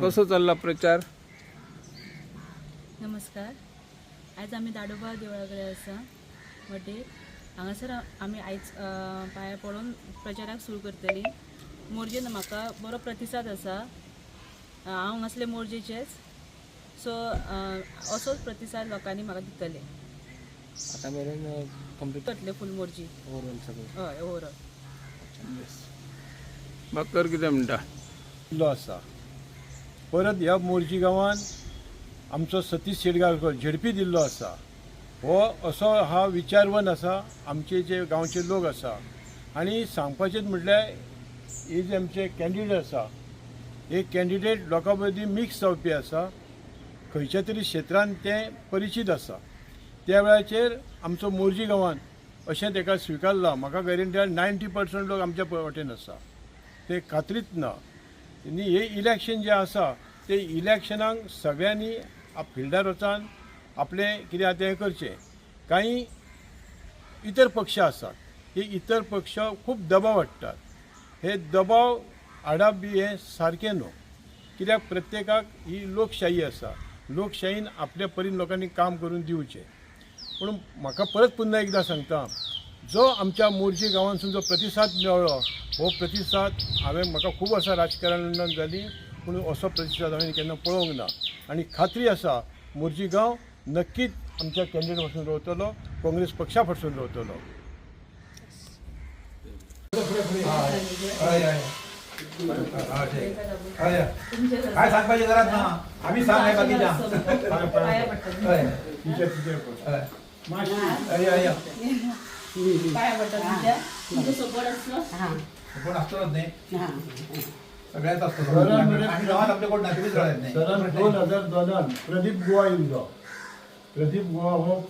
कसो चालला प्रचार? नमस्कार. आज आम्ही दाडोबा देवळा कडेन आसा वटेर. हांगासर आमी आयज पांया पडून प्रचाराक सुरू करतली. मोरजेन म्हाका बरो प्रतिसाद आसा. हांव हांगासले मोरजेचेच, सो असोच प्रतिसाद लोकांनी म्हाका दितले. आता मेरेन कंप्लीट करतले फूल मोरजी. ओवरऑल सगळें. हय, ओवरऑल. बाकर कितें म्हणटा? दिल्लो आसा. परत ह्या मोरजी गांवान आमचो सतीश शेटगांवकर झेडपी दिल्लो आसा. हो असो हा विचारवंत आसा. आमचे जे गांवचे लोक आसा आनी सांगपाचें म्हटल्यार हे जे आमचे कॅन्डिडेट आसा हे कॅन्डिडेट लोकां मदीं मिक्स जावपी आसा. खंयच्या तरी क्षेत्रांत ते परिचीत आसा. त्या वेळाचेर आमचो मोरजी गांवान अशें ताका स्विकारलां. म्हाका गॅरंटी 90% लोक आमच्या वटेन आसा. ते खात्रीच ना. आनी हे इलेक्शन जे आसा ते इलेक्शनाक सगळ्यांनी फिल्डार वचून आपले कितें आसा तें करचें. कांय इतर पक्ष आसात. हे इतर पक्ष खूब दबाव हाडटात. हे दबाव हाडप बी हे सारकें न्हू. कित्याक प्रत्येकाक ही लोकशाही आसा. लोकशाहीन आपल्या परीन लोकांनी काम करून दिवचें. पूण म्हाका परत पुन्हा एकदां सांगता, जो आमच्या मोरजी गांवांसून जो प्रतिसाद मेळ्ळो हो प्रतिसाद म्हाका खूब वर्सां राजकारणांत जाली पूण असो प्रतिसाद हांवें केन्ना पळोवंक ना. आनी खात्री आसा मोरजी गांव नक्कीच आमच्या कॅन्डिडेट पासून रावतलो, काँग्रेस पक्षा पासून रावतलो. काय सांगपाचें घरात ना आम्ही सांग बाकीच्या कोण असतोच नाही सगळ्यात असतो. आणि गावात आपले कोण नातेवाईक राहत नाही. 2002 प्रदीप गोवा येयल्लो. प्रदीप गोवा हो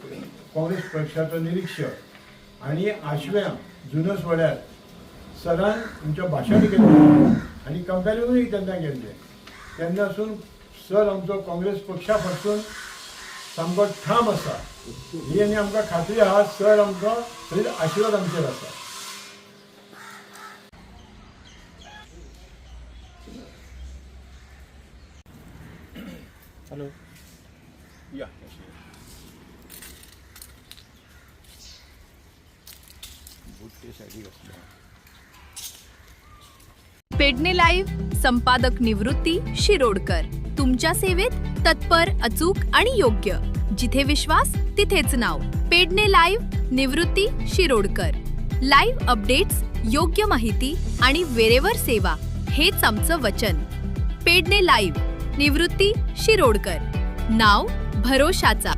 काँग्रेस पक्षाचो निरीक्षक आनी आशव्यां जुनस वाड्यार सरान आमच्या भाशण केलें आनी कंपॅरिजनूय तेन्ना केल्लें. तेन्नासून सर आमचो काँग्रेस पक्षा पासून सामको ठाम आसा. ही आनी आमकां खात्री आहा सर आमकां थंय आशिर्वाद आमचेर आसा. हॅलो या पेडणे लाईव्ह संपादक निवृत्ती शिरोडकर. तुमच्या सेवेत तत्पर, अचूक आणि योग्य. जिथे विश्वास तिथेच नाव. पेडणे लाईव्ह निवृत्ती शिरोडकर. लाईव्ह अपडेट्स, योग्य माहिती आणि वेरेवर सेवा हेच आमचं वचन. पेडणे लाईव्ह निवृत्ती शिरोडकर. नाव भरोशाचा.